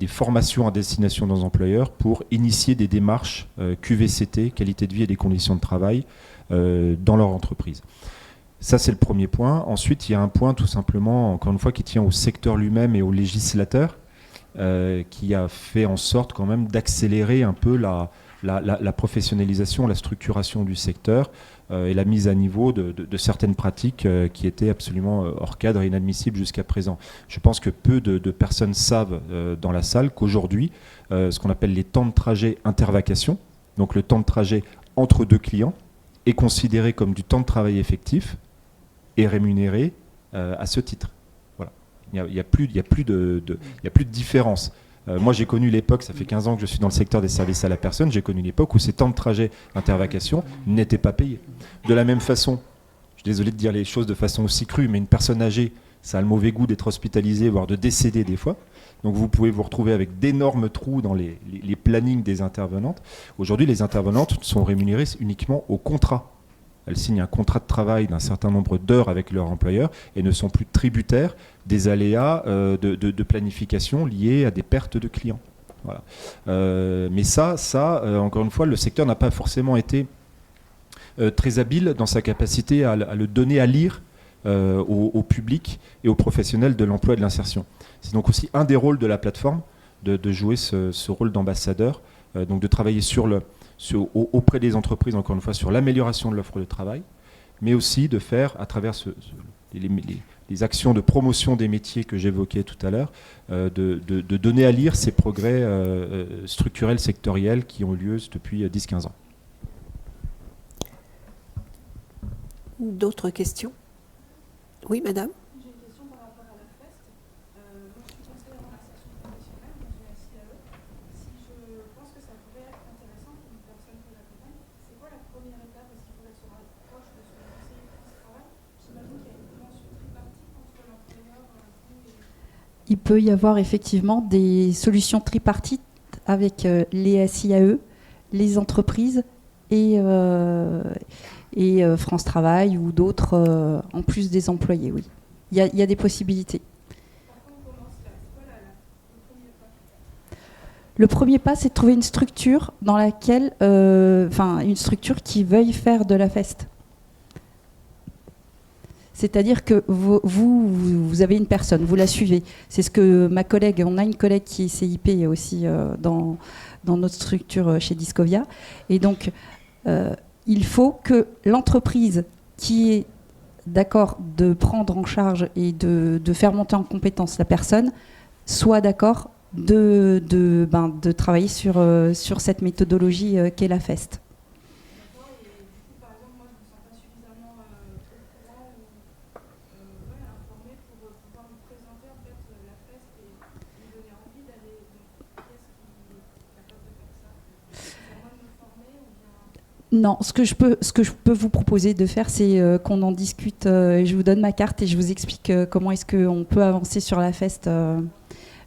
formations à destination des employeurs pour initier des démarches QVCT, qualité de vie et des conditions de travail, dans leur entreprise. Ça, c'est le premier point. Ensuite, il y a un point tout simplement, encore une fois, qui tient au secteur lui-même et au législateur, qui a fait en sorte quand même d'accélérer un peu la professionnalisation, la structuration du secteur et la mise à niveau de certaines pratiques qui étaient absolument hors cadre et inadmissibles jusqu'à présent. Je pense que peu de personnes savent dans la salle qu'aujourd'hui, ce qu'on appelle les temps de trajet intervacation, donc le temps de trajet entre deux clients, est considéré comme du temps de travail effectif et rémunéré à ce titre. Voilà. Il n'y a plus de différence. Moi, j'ai connu l'époque, ça fait 15 ans que je suis dans le secteur des services à la personne, j'ai connu l'époque où ces temps de trajet intervacation n'étaient pas payés. De la même façon, suis désolé de dire les choses de façon aussi crue, mais une personne âgée, ça a le mauvais goût d'être hospitalisée, voire de décéder des fois. Donc vous pouvez vous retrouver avec d'énormes trous dans les plannings des intervenantes. Aujourd'hui, les intervenantes sont rémunérées uniquement au contrat. Elles signent un contrat de travail d'un certain nombre d'heures avec leur employeur et ne sont plus tributaires des aléas de planification liés à des pertes de clients. Voilà. Mais ça, encore une fois, le secteur n'a pas forcément été très habile dans sa capacité à le donner à lire au public et aux professionnels de l'emploi et de l'insertion. C'est donc aussi un des rôles de la plateforme de jouer ce rôle d'ambassadeur, donc de travailler auprès des entreprises, encore une fois, sur l'amélioration de l'offre de travail, mais aussi de faire, à travers les actions de promotion des métiers que j'évoquais tout à l'heure, de donner à lire ces progrès structurels sectoriels qui ont eu lieu depuis 10-15 ans. D'autres questions? Oui, madame? J'ai une question par rapport à la FEST. Moi, je suis conseillère en insertion professionnelle dans une SIAE. Si je pense que ça pourrait être intéressant pour une personne que j'accompagne, c'est quoi la première étape? Est-ce qu'il faudrait que ce soit proche de son conseiller de travail? J'imagine qu'il y a une dimension tripartite entre l'employeur, vous et... Il peut y avoir effectivement des solutions tripartites avec les SIAE, les entreprises et France Travail ou d'autres en plus des employés, oui. Il y a des possibilités. Par contre, on commence là. C'est quoi le premier pas? Le premier pas, c'est de trouver une structure dans laquelle, une structure qui veuille faire de la FEST. C'est-à-dire que vous avez une personne, vous la suivez. C'est ce que on a une collègue qui est CIP aussi dans notre structure chez Discovia. Et donc, il faut que l'entreprise qui est d'accord de prendre en charge et de faire monter en compétence la personne soit d'accord de travailler sur cette méthodologie qu'est la FEST. D'accord. Et du coup, par exemple, moi, je ne me sens pas suffisamment au courant ou informée pour pouvoir me présenter en fait la FEST et me donner envie d'aller. Donc, qui est-ce qui est capable de faire ça? C'est à moi de me former ou bien... Non, ce que je peux vous proposer de faire, c'est qu'on en discute. Je vous donne ma carte et je vous explique comment est-ce qu'on peut avancer sur la FEST.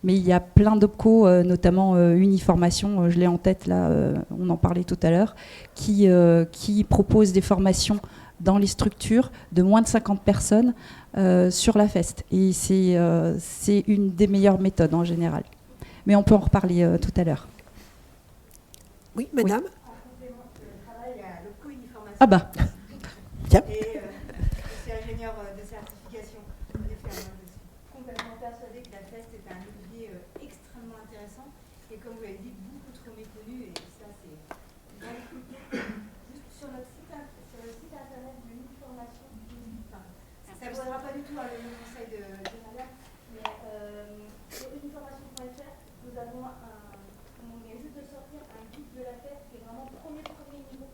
Mais il y a plein d'OPCO, notamment Uniformation, je l'ai en tête là, on en parlait tout à l'heure, qui proposent des formations dans les structures de moins de 50 personnes sur la FEST. Et c'est une des meilleures méthodes en général. Mais on peut en reparler tout à l'heure. Oui, madame? Ah bah, Bien. Et je suis ingénieure de certification. En effet, moi, je suis complètement persuadée que la FEST est un levier extrêmement intéressant et, comme vous l'avez dit, beaucoup trop méconnu. Et ça, c'est juste sur le site internet de l'Uniformation. Enfin, ça ne vaudra pas du tout le conseil de madame, mais sur uniformation.fr, nous avons on vient juste de sortir un guide de la FEST qui est vraiment premier niveau.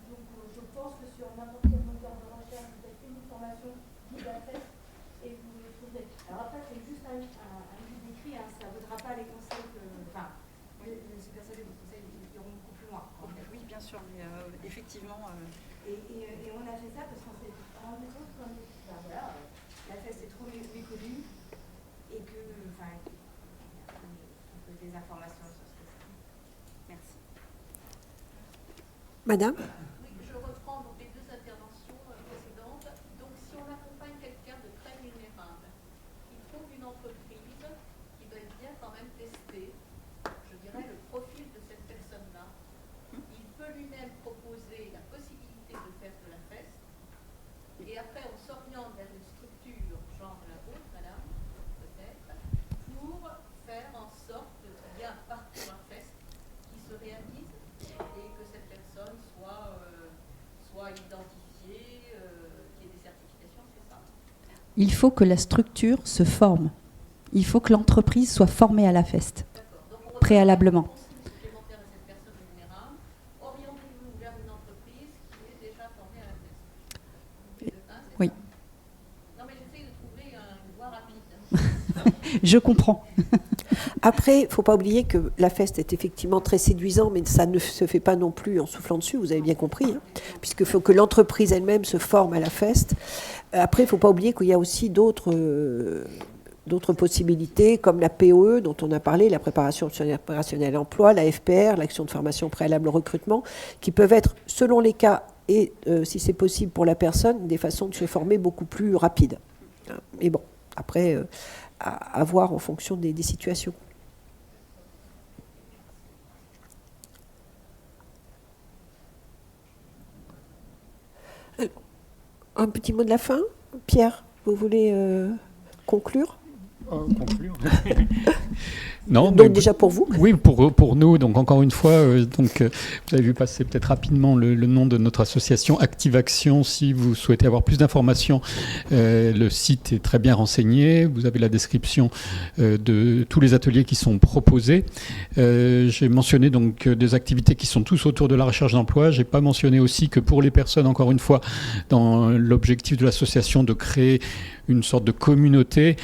Donc je pense que sur n'importe quel moteur de recherche, vous faites une formation guide à FEST et vous le trouverez. Alors après, c'est juste un guide écrit, hein, ça ne vaudra pas les conseils que... Enfin, je suis persuadée que vos conseils iront beaucoup plus loin. En fait. oui, bien sûr, mais effectivement... Et on a fait ça parce qu'on s'est rendu compte que la FEST est trop méconnue et que... Enfin, on peut des informations sur ce que c'est. Merci. Madame? Oui, je reprends donc les deux interventions précédentes. Donc, si on accompagne quelqu'un de très vulnérable, qui trouve une entreprise qui doit bien quand même tester, je dirais, le profil de cette personne-là, il peut lui-même proposer la possibilité de faire de la FEST, et après on s'oriente vers une structure, genre la vôtre, madame, peut-être, pour faire en sorte qu'il y ait un parcours à FEST qui se réalise et que cette personne soit identifiée, qu'il y ait des certifications, c'est ça? Il faut que la structure se forme. Il faut que l'entreprise soit formée à la FEST, préalablement. Supplémentaire à cette personne vulnérable, orientez-vous vers une entreprise qui est déjà formée à la FEST. Oui. Non, mais j'essaie de trouver une voie rapide. je comprends. Après, il ne faut pas oublier que la FEST est effectivement très séduisant, mais ça ne se fait pas non plus en soufflant dessus, vous avez bien compris, hein, puisqu'il faut que l'entreprise elle-même se forme à la FEST. Après, il ne faut pas oublier qu'il y a aussi d'autres possibilités, comme la POE, dont on a parlé, la préparation opérationnelle à l'emploi, la FPR, l'action de formation préalable au recrutement, qui peuvent être, selon les cas et si c'est possible pour la personne, des façons de se former beaucoup plus rapides. Mais bon, après... à voir en fonction des situations. Un petit mot de la fin, Pierre, vous voulez conclure ? Conclure. Non, donc déjà pour vous. Oui, pour nous. Donc encore une fois, vous avez vu passer peut-être rapidement le nom de notre association Active Action. Si vous souhaitez avoir plus d'informations, le site est très bien renseigné. Vous avez la description de tous les ateliers qui sont proposés. J'ai mentionné donc des activités qui sont tous autour de la recherche d'emploi. J'ai pas mentionné aussi que pour les personnes, encore une fois, dans l'objectif de l'association de créer une sorte de communauté,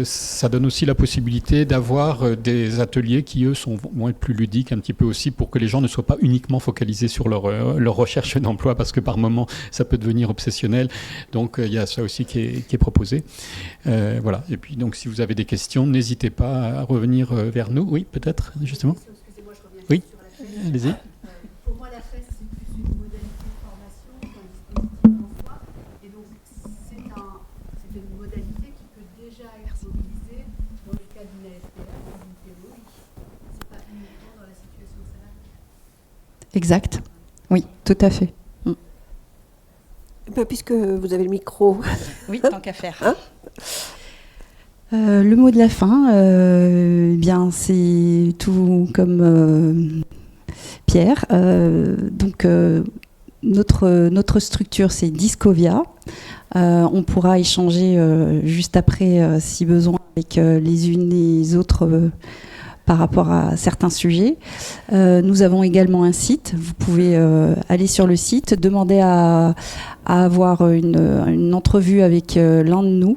ça donne aussi la possibilité d'avoir des ateliers qui, eux, vont être plus ludiques un petit peu aussi, pour que les gens ne soient pas uniquement focalisés sur leur recherche d'emploi, parce que par moment, ça peut devenir obsessionnel. Donc, il y a ça aussi qui est proposé. Voilà. Et puis, donc, si vous avez des questions, n'hésitez pas à revenir vers nous. Oui, peut-être, justement. Excusez-moi, je reviens Oui, sur la FEST. allez-y. Pour moi, la FEST, c'est plus une modalité de formation qu'un dispositif d'emploi. Et donc, c'est une modalité qui peut déjà être mobilisée dans le cadre d'une AFPR, dans une POE. C'est pas uniquement dans la situation salariale. Exact. Oui, tout à fait. Puisque vous avez le micro. Oui, tant qu'à faire. Hein Le mot de la fin, bien, c'est tout comme Pierre. Donc, notre structure, c'est Discovia. On pourra échanger juste après, si besoin, avec les unes et les autres par rapport à certains sujets. Nous avons également un site. Vous pouvez aller sur le site, demander à avoir une entrevue avec l'un de nous.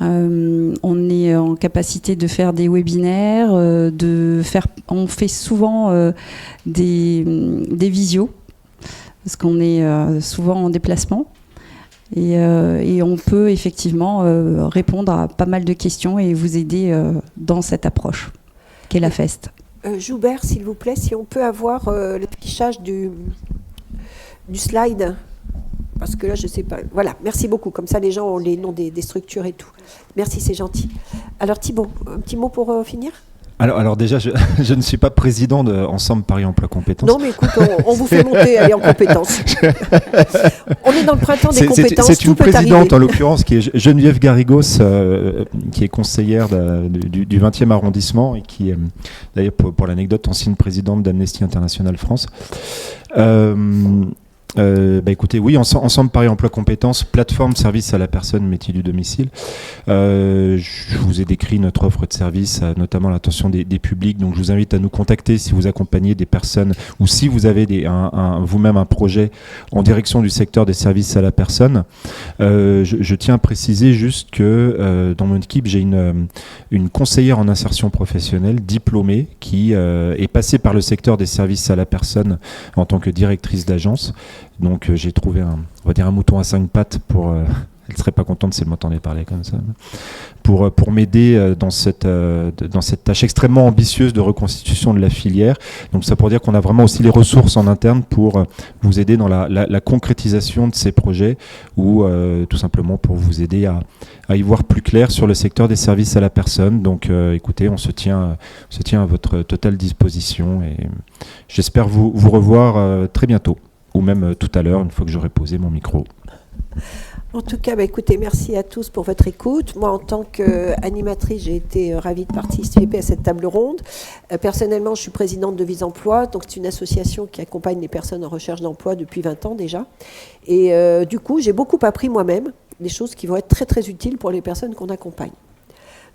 On est en capacité de faire des webinaires, on fait souvent des visios, parce qu'on est souvent en déplacement. Et on peut effectivement répondre à pas mal de questions et vous aider dans cette approche qu'est la FEST. Joubert, s'il vous plaît, si on peut avoir l'affichage du slide. Parce que là, je ne sais pas. Voilà, merci beaucoup. Comme ça, les gens ont les noms des structures et tout. Merci, c'est gentil. Alors Thibault, un petit mot pour finir ? Alors déjà, je ne suis pas président de Ensemble Paris Emploi Compétences. Non, mais écoute, on vous fait monter, allez, en compétences. On est dans le printemps des compétences. C'est une tout peut présidente, arriver. en l'occurrence, qui est Geneviève Garrigos, qui est conseillère du 20e arrondissement et qui est, d'ailleurs, pour l'anecdote, ancienne présidente d'Amnesty International France. Écoutez, oui, Ensemble Paris Emploi Compétences, plateforme service à la personne, métier du domicile. Je vous ai décrit notre offre de service, notamment à l'attention des publics. Donc, je vous invite à nous contacter si vous accompagnez des personnes ou si vous avez vous-même un projet en direction du secteur des services à la personne. Je tiens à préciser juste que dans mon équipe, j'ai une conseillère en insertion professionnelle diplômée qui est passée par le secteur des services à la personne en tant que directrice d'agence. Donc j'ai trouvé on va dire un mouton à 5 pattes pour... elle ne serait pas contente si elle m'entendait parler comme ça. Pour m'aider dans cette tâche extrêmement ambitieuse de reconstitution de la filière. Donc ça pour dire qu'on a vraiment aussi les ressources en interne pour vous aider dans la concrétisation de ces projets ou tout simplement pour vous aider à y voir plus clair sur le secteur des services à la personne. Donc écoutez, on se tient à votre totale disposition et j'espère vous revoir très bientôt ou même tout à l'heure une fois que j'aurai posé mon micro. En tout cas, écoutez, merci à tous pour votre écoute. Moi, en tant qu'animatrice, j'ai été ravie de participer à cette table ronde. Personnellement, je suis présidente de Vise Emploi, donc c'est une association qui accompagne les personnes en recherche d'emploi depuis 20 ans déjà. Et du coup, j'ai beaucoup appris moi-même, des choses qui vont être très très utiles pour les personnes qu'on accompagne.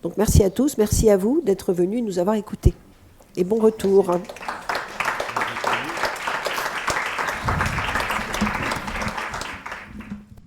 Donc merci à tous, merci à vous d'être venus et de nous avoir écoutés. Et bon retour.